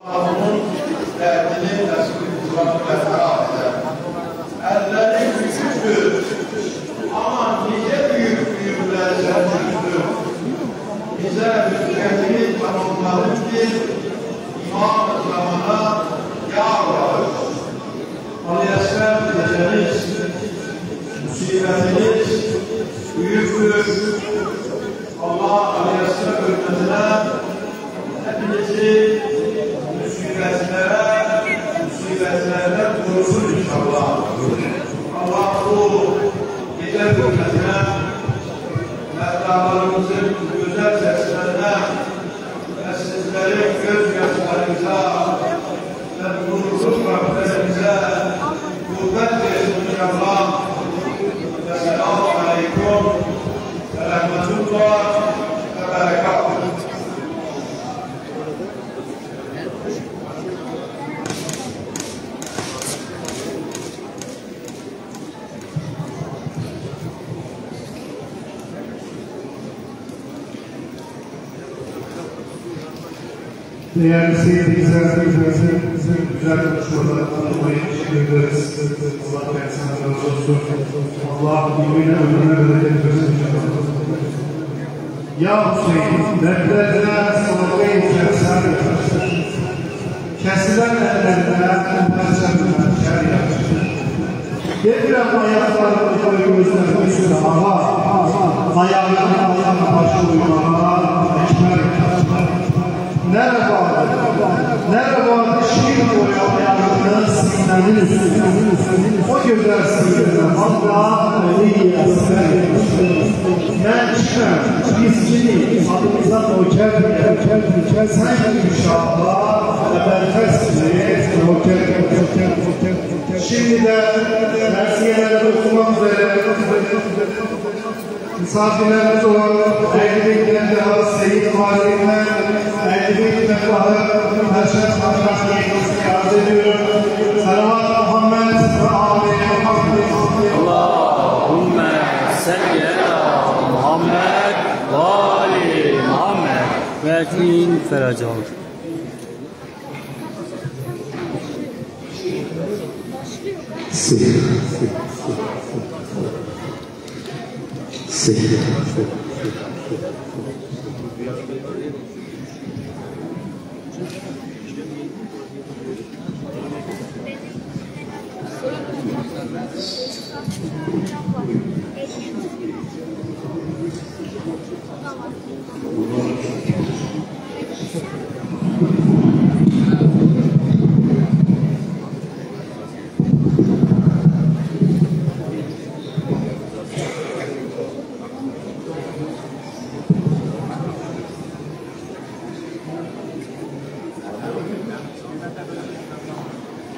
Onun derdini Resulü Kur'an'la harap eder. Elleri küçüktür ama nice büyük büyükler sertüktür. Bize hükümetini tamamladın ki İmam-ı Zaman'a yar var. Aleyhisselam geceniz, musibetiniz büyüktür. Allah Aleyhisselam hürmetine hepinizi musibetlerden korusun inşallah. Allah bu gece hürmetine mevlalarımızın güzel seslerine ve sizlerin gözyaşlarınıza ve nurlu rahmetlerinize kuvvet versin inşallah. Esselamu aleyküm ve rahmetullah ve berekatuhu. Değerli seyirciler, güzel konuşmalarından dolayı teşekkür ederiz. Allah kendisine razı olsun. Allah birbirine ömrüne bereket versin. Ya Hüseyin, dertlerine sadaka içersen kesilen ellerine parçalarına şer yapmıştır. Getirem ayaklarını koyu gözlerine üstüne hava, ayağına başı uyumana ekber yapmıştır. Nerede şiir boyu ayağının sinenin üstüne, o güzel sinirine Allah iyi eser. Ben çıkar, bizcini adımızdan o kerdiye, sen inşallah eberfesiniz, o kerdiye. Şimdi de dersiyelerle okumak üzere misafirlerimiz olan Eylül'den daha Seyit Valimler, Eylül'den daha Perşembe Başkanı'nı arz ediyorum. Salavat Muhammed ve Ali Muhammed. Allahümme salli ala Muhammed ve Ali Muhammed ve ekmin feracalı.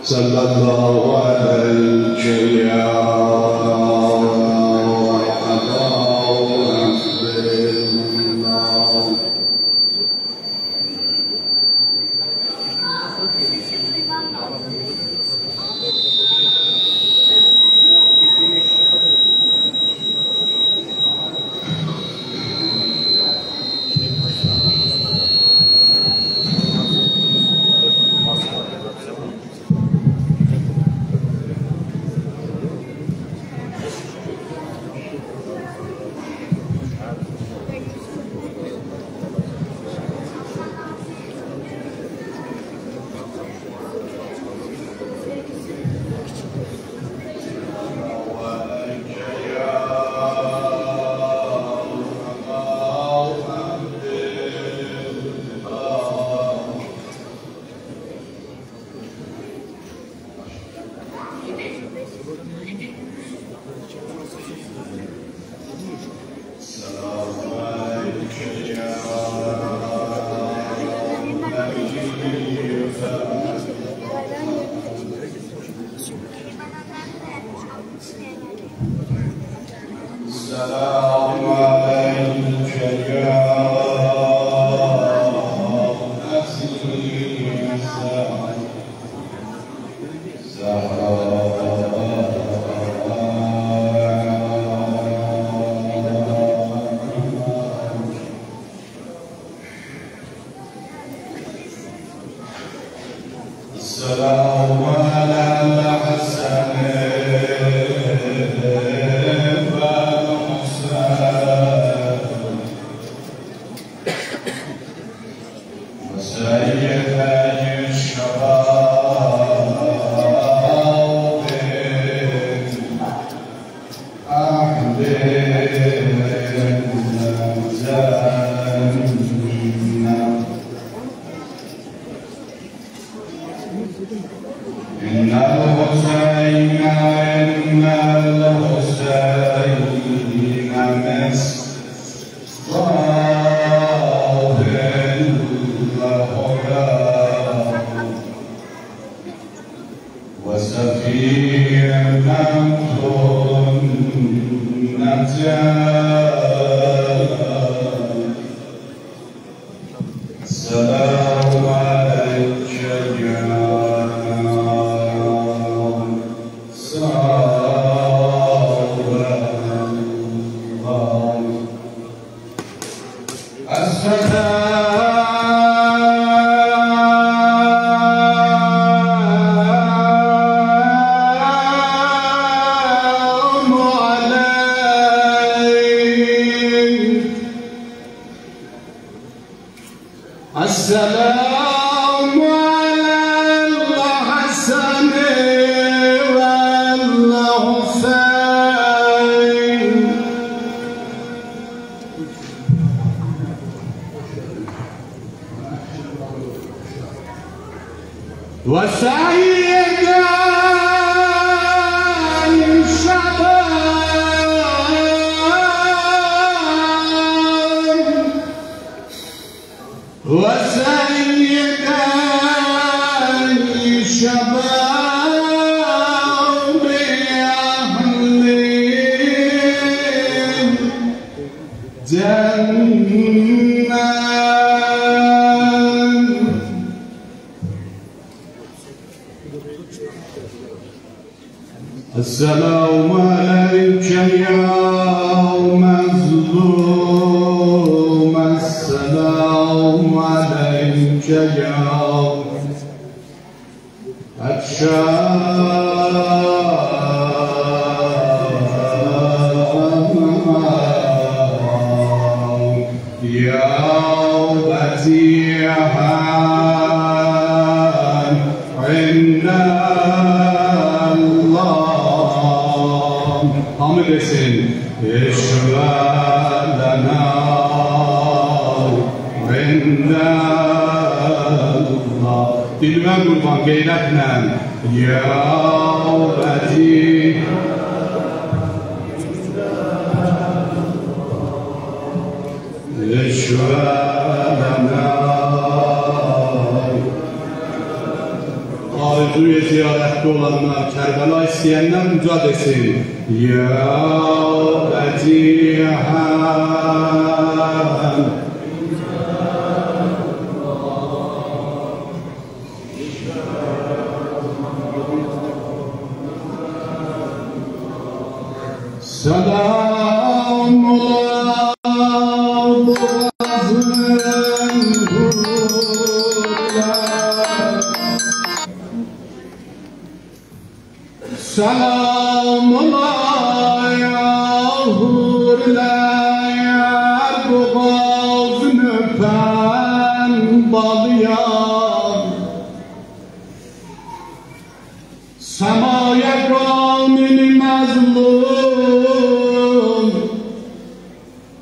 Sallallahu aleyhi ya السلام على الحسن وسيدي الشباب أحد إن الحسين مصطفى الهدى وسفينة النجاة السلام عليك يا السلام على الحسن والحسين وسيدنا شباب أهل الجنة السلام عليك يا مظلوم السلام عليك يا يا بديعا عند الله حامد حسين اشفع لنا عند الله dilime kurban gayretle ya bedî eşvelena arzuya ziyarette olanlar Kerbela isteyenler mücad etsin ya bedîhan Selam ya hurlar boğazını öpen bağlayan semaya gamil mezlum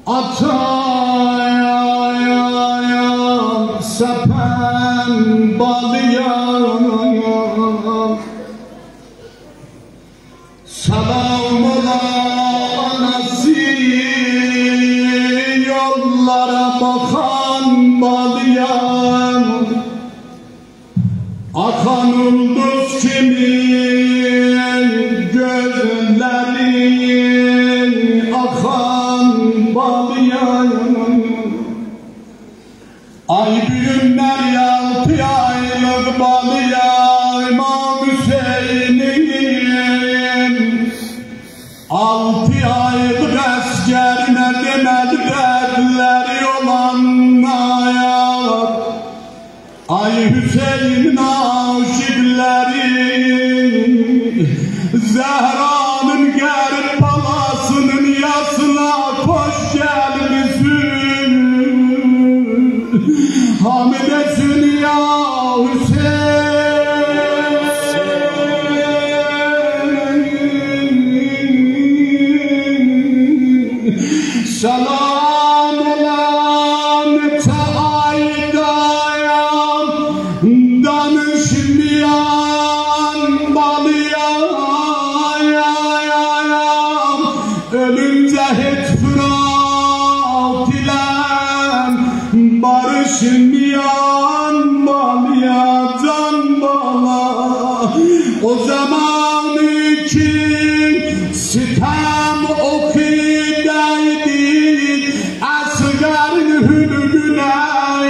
ataya sepen bağlayan Selam ola anası yollara bakan bağlayan akan ulduz kimin gözlerin akan bağlayan ay büyünler yaltı aylık bağlayan İmam Hüseyin'in 6 aylık askerine demedi dertleri olanlar ay Hüseyin aşıklar Zəhranın qərib balasının yasına xoş gəlmisin. Hamidəsin ya Hüseyin. Salam elamete aydayam, danışmayan balıyayam. Ölünce hiç fırat ile barışmayan balıya can bala. O zaman için sitem okuyaydı, asgarın hülgüneyem.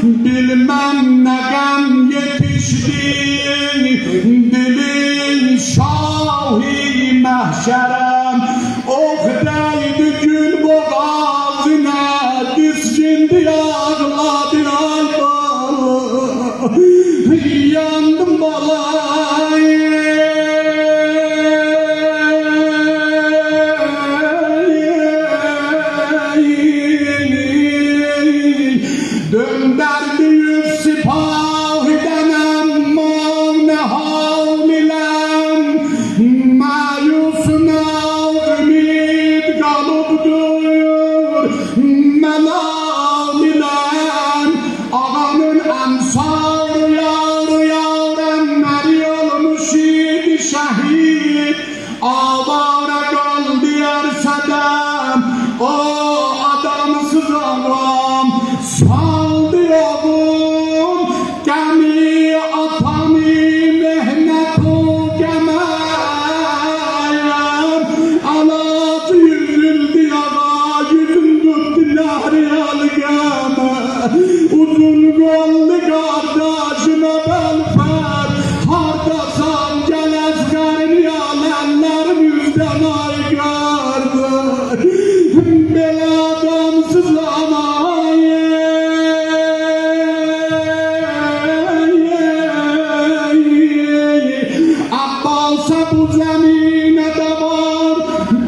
Bilmem ne gam yetişti, dilin şahi mahşerem. Oktaydı gül boğazına, dizgindi ağladı albalı. Yandım balayı. Dönderdi yüz sipahiden aman ne havlilem. Mayusuna ümit kalıp duyur melamilem. Ağanın ansar yar yarenler olmuş idi şehit. Avara kaldı yersedem o adamsız ağam. Saldı oğlum gemi atamı mehnetu gemeyem. Alat yüzüldü ağa yüzüm tuttu lahriyal geme. Uzun kollu kardeşime belfer hardasan gel ezgarini yalenler yüzden aygardı. Beladamsız amayı. Abbas'a bu zemine de var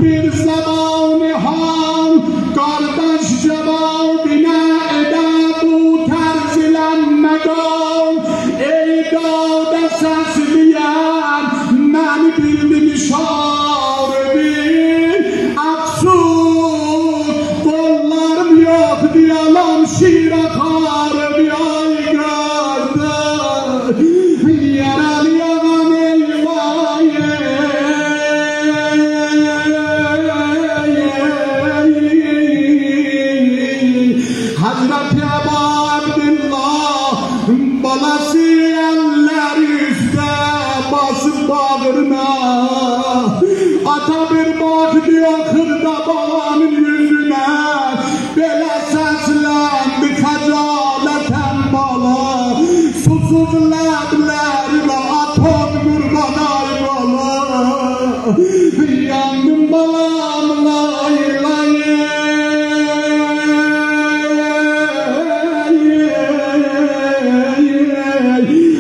bir zamanı hal. Kardeş cevabine ede bu terzilenme gal. Ey dağda sesleyen ben bildim şaribin. Aksuz kollarım yok diyalam şiir akar bir aygarda. Yaralı yalan eyvayı. Hazreti Ebu Abdillah balası eller üstte basıp bağırına. Ata bir baktı yakında babanın yüzüne. Böyle seslendi kacaleten bala. Susuz leblerle atom kurban ay bala. Yandım balam lay lay.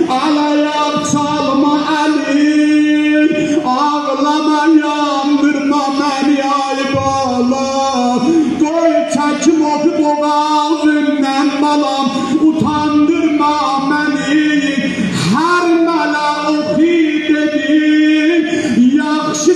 Alayak salma Ali, ağlama yandırma beni ay bala. Koy çekim oku boğazımdan balam, utandırma beni. Her mala oku dedi, yakşı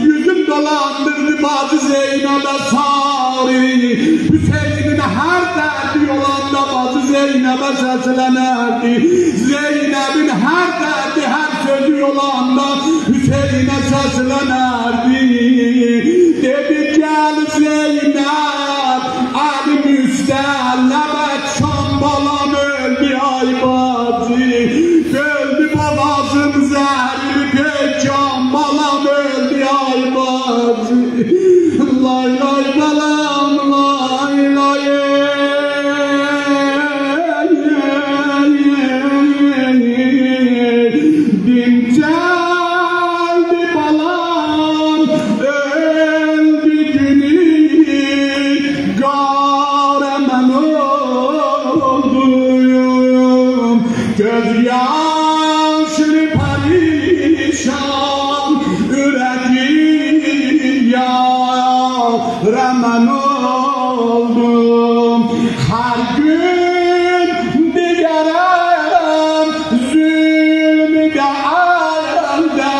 yüzüm dolandırdı bazı Zeynep'e sari. Hüseyin'in her derdi yolanda bazı Zeynep'e seslenerdi. Zeynep'in her derdi her sözü yolanda Hüseyin'e seslenerdi. Dedi gel Zeynep Ali müstellebet şam balam öldü ay bazı. Öldü babasın zehri pecan balam öldü ay bazı. Lay lay balam lay lay. Raman oldum her gün diyerim zulmü de elde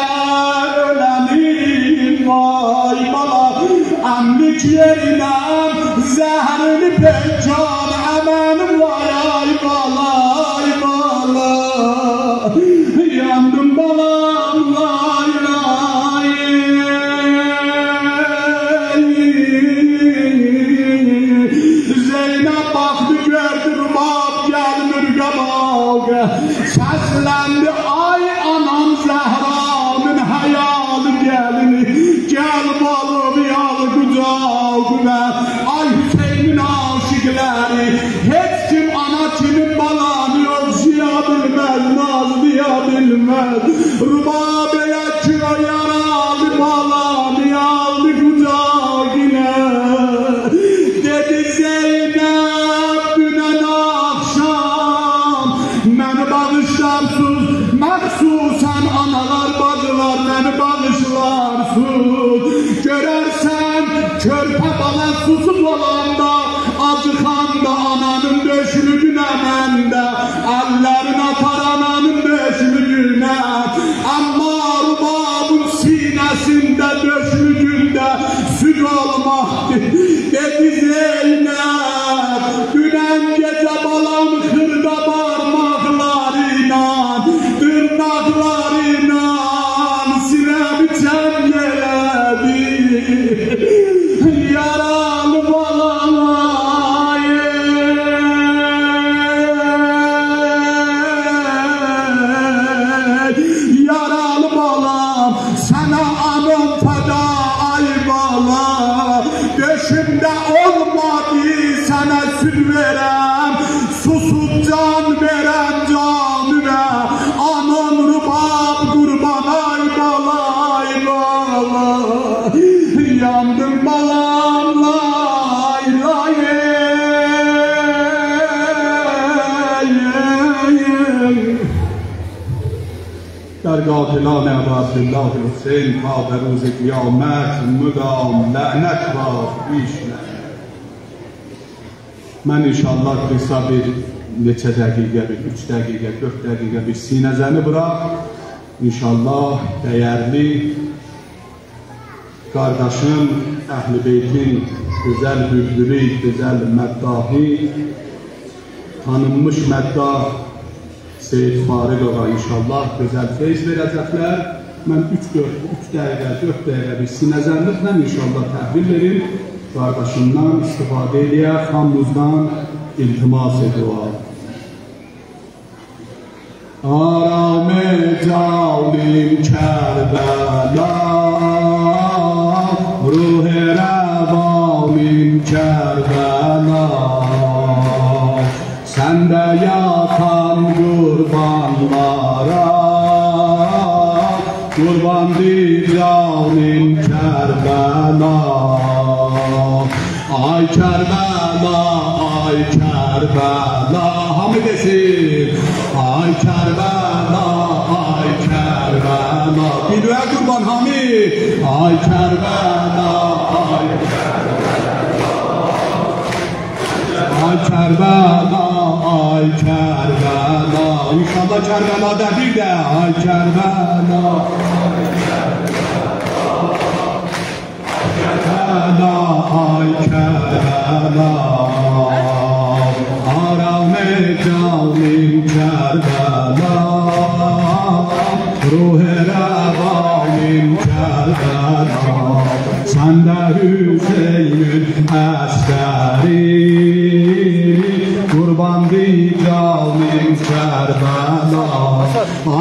ölenim vay bala emlik yerine zehrini pecan aman vay ay bala yandım balam lay lay. Zeynep baktı gördü rubab gelmir gabaga. Seslendi ay anam Zehra'nın hayalı gelini. Gel balım yal kucağına. Ay Hüseyin'in aşıkları. Hiç kim anacının balanı okşaya bilmez, nazlıya bilmez. Rubabeye kilo yaralı balanı yaldı kucağına. Dedi Zeynep dünen akşam beni bağışlarsız, məxsusən analar bacılar beni bağışlarsız. Görərsən körpə bala susuz olanda acıxanda ananın döşlüğünə məndə əllərin atar ananın döşlüğünə. Amma rubabın sinəsində döşlüğündə süd olmaqdır. Dedi Zeynep dünen gece balam kırda parmaklarıyla tırnaklarıyla sinemi çemgeledi. Yaralı balam yaralı balam sana anam feda ay bala. Döşümde olmadı sana süt verem, susuz can verem canıma. Anam rubab kurban ay bala ay bala. Yandım balam lay lay. در قاتلان عبدالله حسین تا به روز قیامت مدام لعنت را بیشنم. من inşallah kısa bir neçə dəqiqə, 3 dəqiqə, 4 dəqiqə bir sinəzəni bırak. İnşallah değerli kardeşim Əhl-i Beytin güzel bülbülü, güzel meddahi, tanınmış meddah Seyyid Fariq Ağa inşallah güzel feyz verəcəklər. Mən 3 dəqiqə, 4 dəqiqə bir sinəzənliklə inşallah təhvil verim. Qardaşımdan istifadə edək, xanımızdan iltimas ediyor. Aram-ı calim Kərbala, ruh-i rəvalim Kərbala. Səndə yatan qurbanlara, qurbandır canim Kərbala. Ay Kərbala, ay Kərbala, hamı desin. Ay Kərbala, ay Kərbala. Bir dua qurban hamı. Ay Kərbala, ay Ay Kərbala, ay Kərbala. İnşallah Kərbəla'da bir də ay Kərbala. Kerbela Sen de Hüseyin'in askeri Kurban diyeceğim Kerbela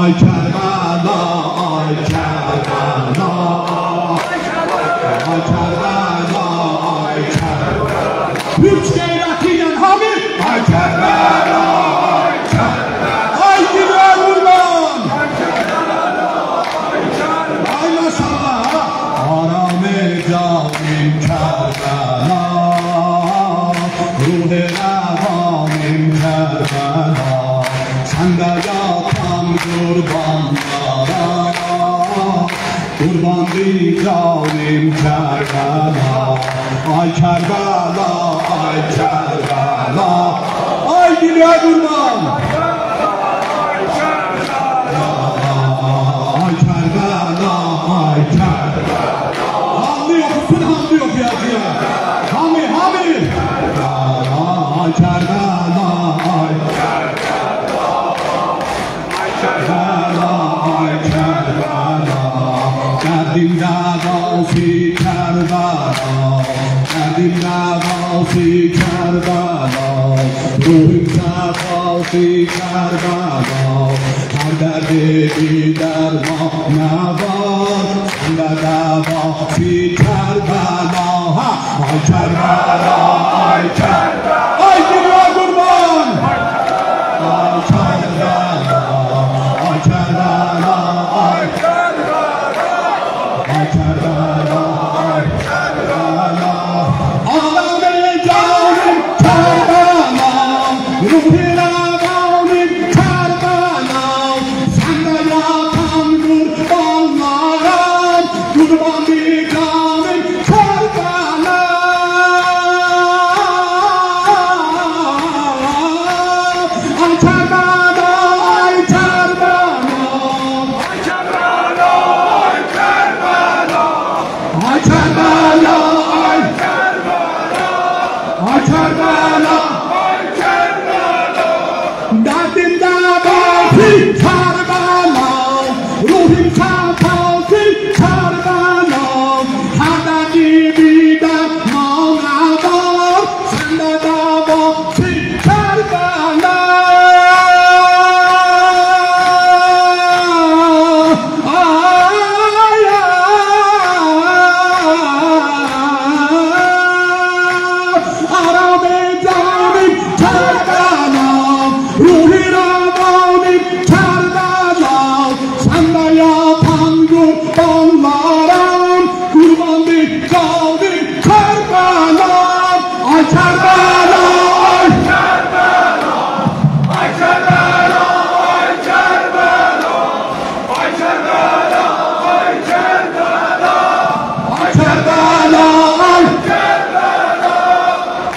Ay Kerbela Ay Kerbela Ay Kerbela Ay Kerbela Üç geyrekiyle Hamid Ay Kerbela Ay Kerbela Ay Güler Urban Ay Kerbela Ay Kerbela Ay maşallah Arame canım Kerbela Ruh-i revanım Kerbela Sende yatan kurbanlara Kurban diyeceğim Kerbela Ay Kerbela Ay Kerbela Ay Güler Urban Ay Kerbela Ay Kerbela Ay Kerbela Hamdi okusun Hamdi okuyacağım Hamdi Ay Kerbela Ay Kerbela Ay Kerbela Ay Kerbela Derdimde gavsi Kerbela Derdimde gavsi Kerbela Ruhumda gavsi Kerbela Her derde bir derman ne var Sende de gavsi Kerbela Ay Kerbela Ay Kerbela Ay Güler Urban Ay Kerbela Ay Kerbela Ay Kerbela Ay Kerbela Ay Kerbela Ağlamı canım Kerbela Ruh-i revanım Kerbela Sende yatan kurbanlara Kurban diyeceğim Kerbela Ay Kerbela Ay Kerbela Ay Kerbela Ay Kerbela Ay Kerbela Ay Kerbela Ay Kerbela Ay Kerbela Derdimde gavsi Kerbela Ruhum safası Kerbela Her derdi bir derman var Sende de gavsi Kerbela Arame canım Kerbela Ruh-i revanım Kerbela Sende yatan kurbanlara Kurban diyeceğim Kerbela Ay Kerbela Ay Kerbela Ay Kerbela Ay Kerbela Ay Kerbela Ay Kerbela Ay Kerbela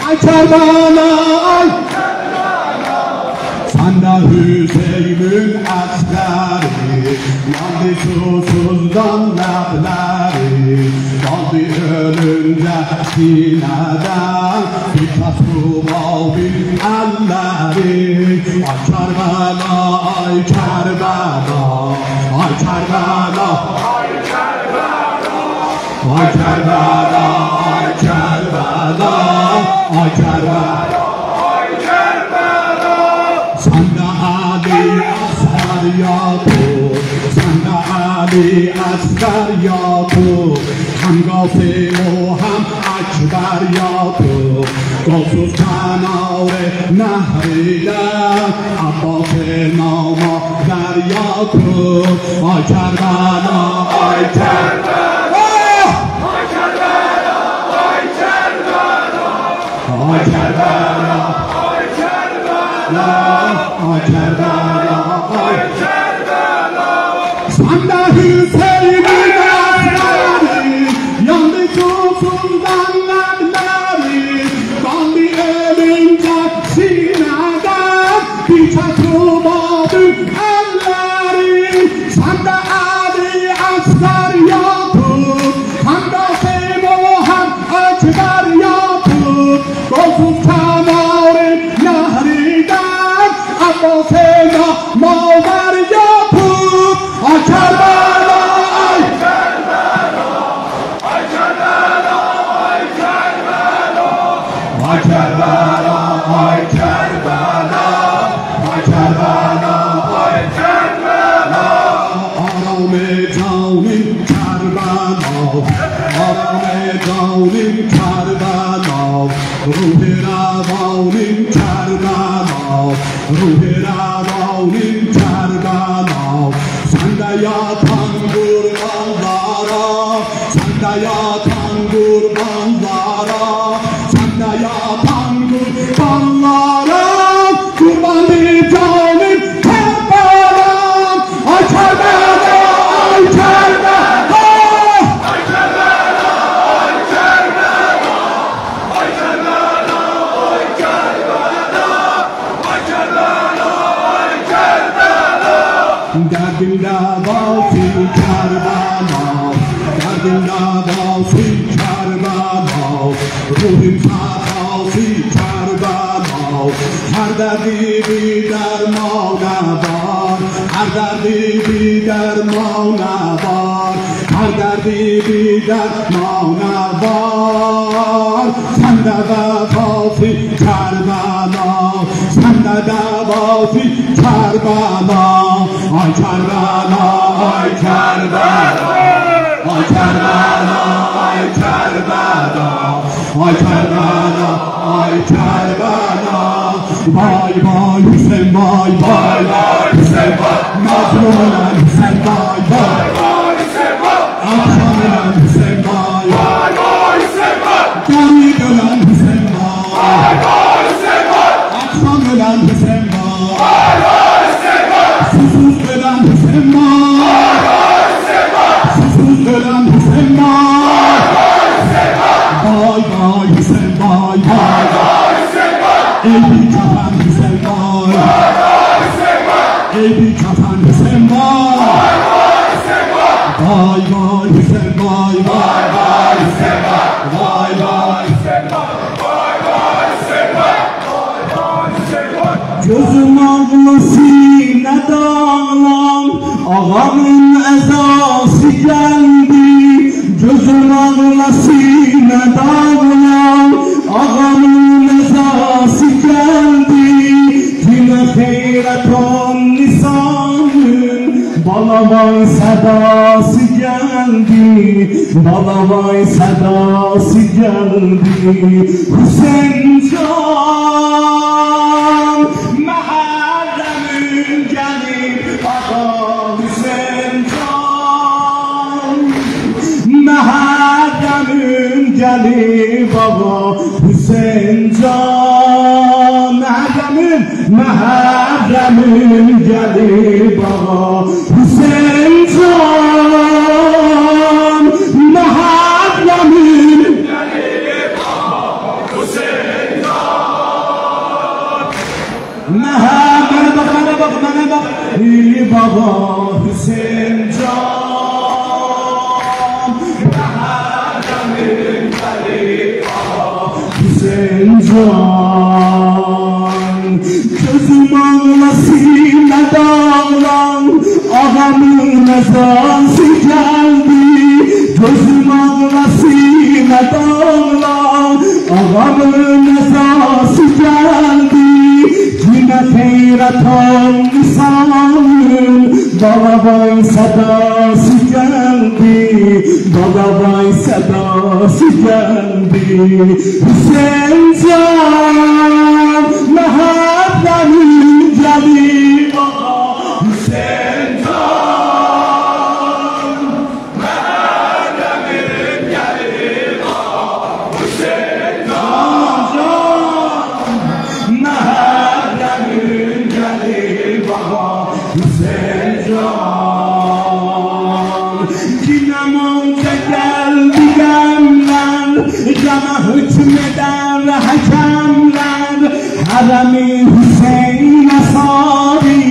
Ay Kerbela Ay Kerbela Ay Sende Hüseyin'in askeri Yandı susuzdan lableri Kaldı ölünce sineden Bir tasvur aldı elleri Ay Kerbela Ay Kerbela Ay Kerbela Ay Kerbela Ay Kerbela Ay Kerbela Ay Kerbela Ay Kerbela Sende Ali asker Yakup Sende Ali asker Yakup Hem Gavsi o hem Ekber Yakup Golsuz kenare nehriyle Abbas-ı namazlar Yakup Ay Kerbela Ay Kerbela Ay Kerbela Ay Kerbela Ay Kerbela Ay Kerbela Ay Kerbela Ay Kerbela Sende Hüseyin'in askeri Yandı susuzdan lableri Kaldı ölünce sineden Bir çatım aldı elleri Sende Ali asker Yakup Hem Gavsi o hem Ekber Yakup Golsuz ay Kerbela, ay Kerbela, ay Kerbela, ay Kerbela. Arame canım Kerbela, arame canım Kerbela, ruhi ravanım Kerbela, ruhi ravanım Kerbela. Sende yatan kurbanlara, sende yatan kurbanlara, sende yatan kurbanlara, kurbanı canım Kerbela, ay Kerbela, ay Kerbela, ay Kerbela, ay Kerbela, ay Kerbela, ay Kerbela, ay Kerbela, ay Kerbela. Derdim davası Kerbela, derdim davası Kerbela, ruhum safası Kerbela. Her derdi bir dermana var, her derdi bir dermana var, her derdi bir dermana var. Sende vefası Kerbela, sende davası Kerbela. Ay Kerbela, ay Kerbela, ay Kerbela, ay Kerbela, ay Kerbela, ay Kerbela. Vay vay Hüseyin, vay vay vay Hüseyin, vay mazlum olan Hüseyin, vay vay vay Hüseyin, vay akşam olan Hüseyin, vay vay vay Hüseyin, vay garip olan Hüseyin, vay vay Hüseyin, vay akşam olan Hüseyin, vay vay Hüseyin, vay susuz ölen Hüseyin, vay vay Hüseyin, vay susuz ölen Hüseyin, vay vay Hüseyin, vay vay Hüseyin, vay vay vay Hüseyin, vay ey bir kafan Hüseyin, vay vay vay Hüseyin, vay ey bir kafan Hüseyin, vay vay vay Hüseyin, vay vay vay Hüseyin, vay vay vay Hüseyin, vay vay Hüseyin, vay vay Hüseyin, vay vay Hüseyin, vay. Gözüm ağlı sine dağlan, ağamın ezası geldi. Gözüm ağlı sine dağlan, ağamın ezası geldi. Dile hayreton nisanın, balavay sedası geldi, balavay sedası geldi. Hüseyin can, Muharrem'in gelip ağa Hüseyin can, Muharrem'in gelip ağa Hüseyin can, Muharrem'in gelip ağa Hüseyin can, Muharrem'in gelip ağa Hüseyin can. Bana bak ey baba Hüseyin can, Muharrem'in gelip ağa Hüseyin can. Gözüm ağlasıyla dağlan, ağamın ezası geldi. Gözüm ağlasıyla dağlan, ağamın ezası geldi. Yine hayreton lisanın, balavay sedası geldi, balavay sedası geldi. Hüseyin can, Muharrem'in gelip ağa Hüseyin can, Muharrem'in gelip ağa Hüseyin can, Muharrem'in gelip ağa Hüseyin can. Yine mavca geldi gemler, cana hükmeder hakemler. Harem-i Hüseyin asari,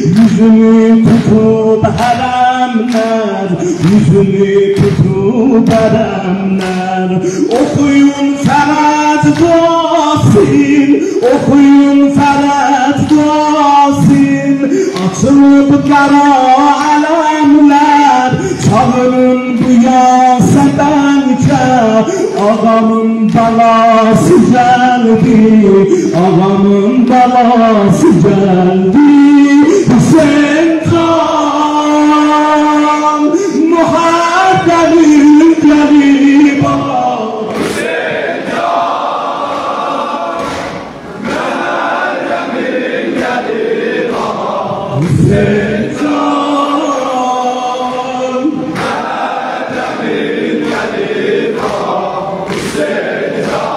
yüzünü tutup haremler, yüzünü tutup haremler. Okuyun Ferhat Qasim, okuyun Ferhat Qasim. Açılıp kara alemler, çağırın bu yasedenke ağamın balası geldi, ağamın balası geldi. Hüseyin Can, muhabbetin geldi baba. Hüseyin Can, muhabbetin geldi baba. Hüseyin Can, muhabbetin geldi baba. Hüseyin Can,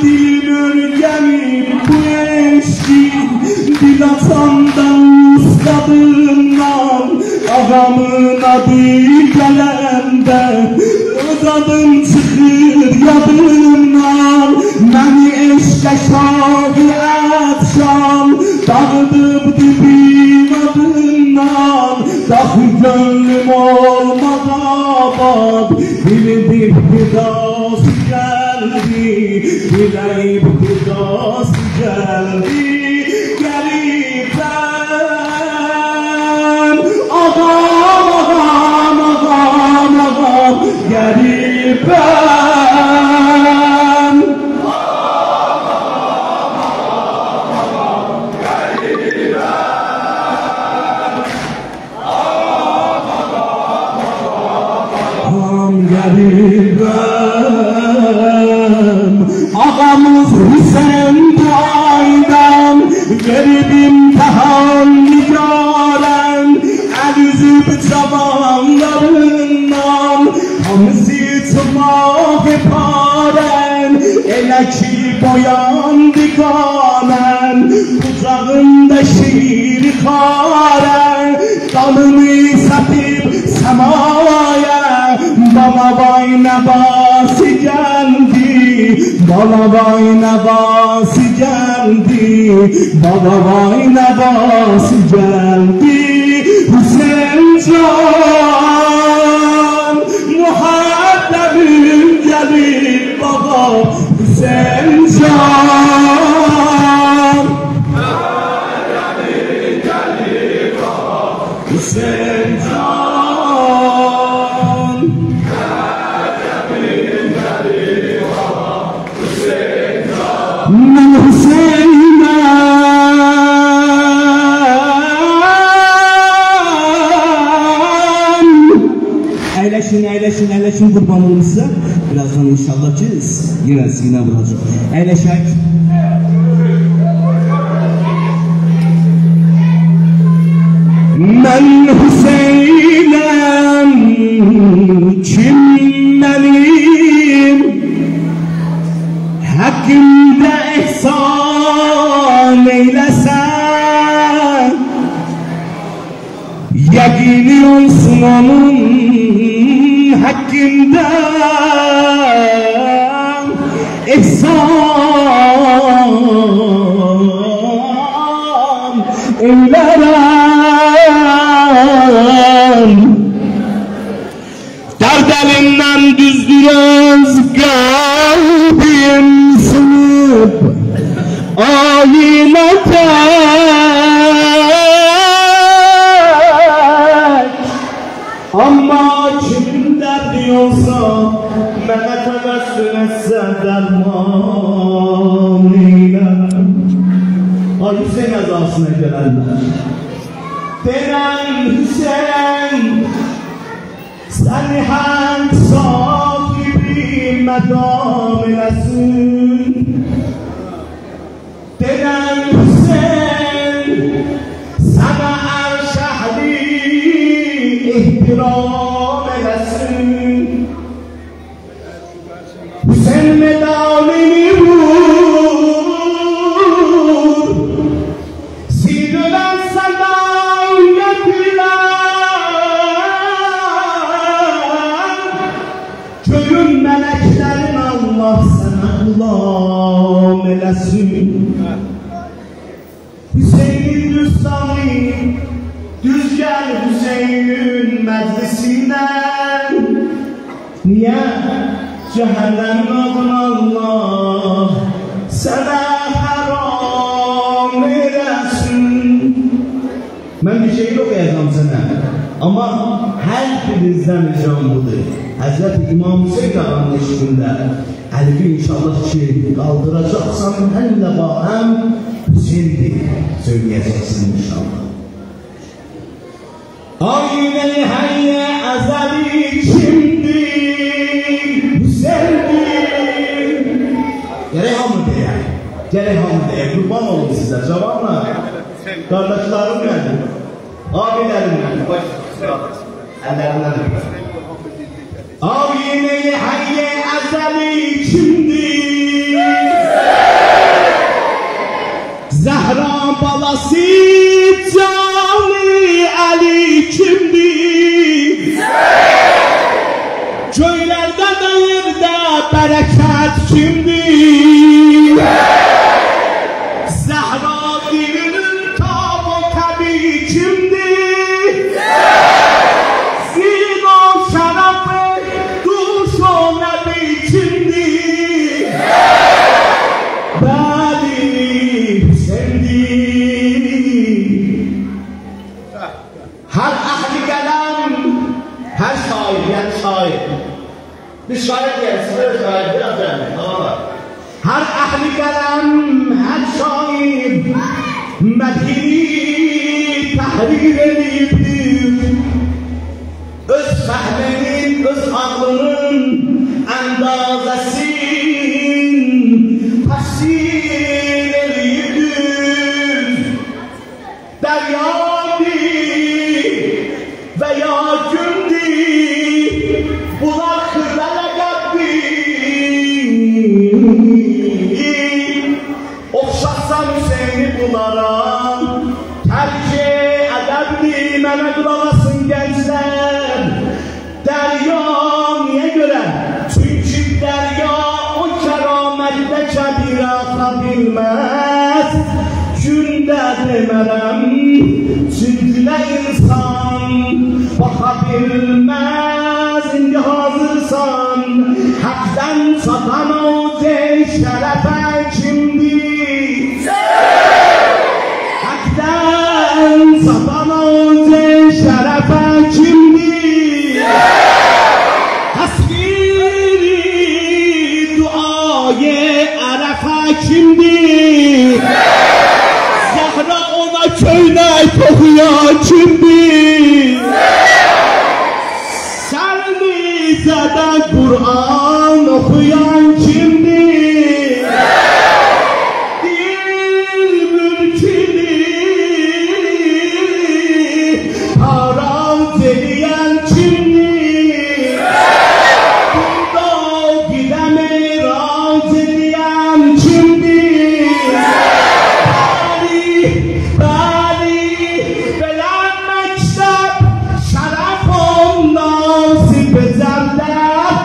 dilim gelip bu eşki, dil atamdan ıskadımdan, ağamın adı gelende, öz adım çıkır yadımdan. Məni eşqə şahi ətşan, dağıdıp dibim adından. Daxı gönlüm olmaz abad, bilib hidası geldi, biləyib hidası geldi. Gəlibəm, ağam, ağam, ağam, ağam, gəlibəm. Gəlibəm, ağamız Hüseyin bu aydan verib imtihan nigarən, əl üzüb cavanlarından hamısı çıxmaq eparən. Elə ki boyandı qanən, qucağında şiir xarən, qanını satıb səmaya. Bana vay nebası geldi, bana vay nebası geldi, bana vay nebası geldi. Hüseyin Can, muhabbetin gelir baba. Hüseyin Can, muhabbetin gelir baba. Hüseyin Can, من Hüseyin. Eyleşin, eyleşin, eyleşin kurban olun size. Birazdan inşallah biz yine sine vuracak. Eyleşek. Ben Hüseyin'im, kim benim? Hakkımda ihsan eylesen, yakini olsun onun hakkında ihsan eylerem. Dert elinden düzdürüz kalbim sınıp ayine tek. Ama kimin derdi olsa bana tebessüm etse derman eylem. Ay Hüseyin azasına gelenler denen Hüseyin, seni hem sahibi medam eylesin. Denen Hüseyin, sana erşehli ihtiram eylesin. Hüseyin medalini vur, sinirlen senden getirilen, köyün meleklerin Allah sana gulam eylesin. Hüseyin Düstani, düz gel Hüseyin meclisinden. Niye? Cehennem adına Allah sana haram eylesin. Ben bir şey okuyacağım sana. Amma hər birinizdən ricam budur. Həzrət İmam Hüseyin ağanın eşqində Əlibi inşallah ki qaldıracaqsan, həm də həm Hüseyindir söyləyəcəksin inşallah. Aynəli həyyə əzəli kimdir? Hüseyindir. Gərək hamı deyək. Gərək hamı deyək. Qurban olun sizə. Cavanlar, qardaşlarım nədir? Abilərim nədir? Əllərindən nədir? Aynəli həyyə əzəli kimdir? Zəhra balası Cani Ali kimdir? Göylərdə dəyirdə bərəkət kimdir? Zəhra dilinin tab o təbi kimdir? Zina şərəfi duş o nəbi kimdir? Bəli Hüseyindir. Hər əhli qələm, hər şair, yəni şair. Biz şair deyərik, sizə şair biraz gəlmək, tamamlar. Hər əhli qələm, hər şair, mədhini təhrir edibdir. Öz fəhminin, öz ağlının əndazəsin təşkil edibdir. Dəryadır və ya gündür, bunlar xırda ləqəbdir. Oxşatsan Hüseyni bunlara, tərki ədəbdir, mənə qulaqasın gənclər. Dərya niyə görə? Çünki dərya o kəramətdə kəbir axa bilməz. Gündə demərəm, çünki nə insan baxa bilməz. İndi hazırsan, həqdən çatan o şərəfə kimdir? Həqdən çatan o şərəfə kimdir? Təsviri duayı ərəfə kimdir? Zəhra ona köynək toxuyan kimdir? Sərnizədə Qur'an oxuyan kimdir? Dil mülkini haram edən kimdir? Bunda gidəmi raz edən kimdir? Bəli, belə məktəb şərəf ondan sibəcərlər.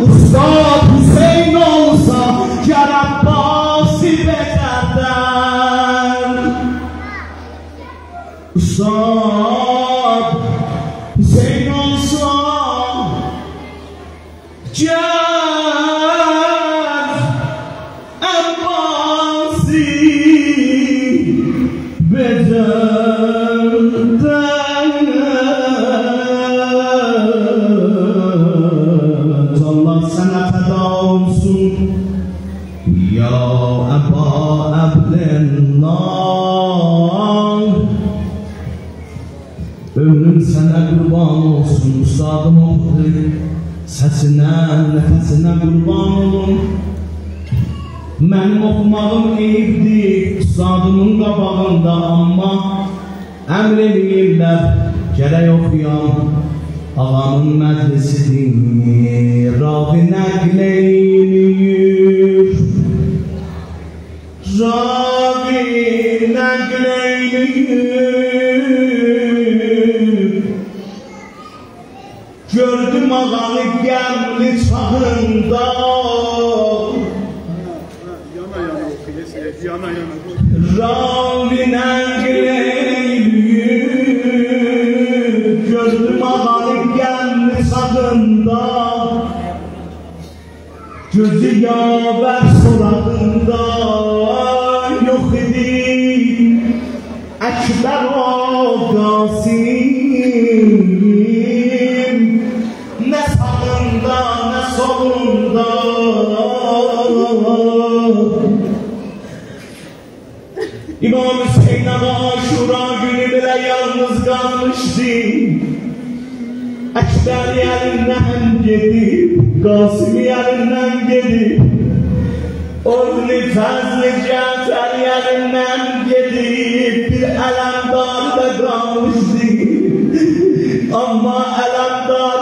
Ustad Hüseyin olsa gərək basi bedərdən. Ustad Hüseyin olsa gərək basi bedərdən. Allah sənə fəda olsun. Ya Əba Əbdəllah, ömrüm sənə qurban olsun. Ustadım oxudu, səsinə, nəfəsinə qurban olun. Mənim oxumağım eyibdir ustadımın qabağında, amma əmr eləyirlər, gərək oxuyan ağamın məclisidir. Ravi nəql eyləyir, ravi nəql eyləyir. Gördüm ağanı gəmli çağında, ravi nəql eyləyir. Gördüm ağanı gəmli çağında, gözü yavər sorağında yox idi Əkbər o Qasim. sonunda İmam Hüseyin Ağa Aşura günü bile yalnız kalmıştı. Ekber yerinden gidip, Kasım yerinden gidip, Oğlu Fazlı Cafer yerinden gidip bir alemdarda kalmıştı. Ama alemdar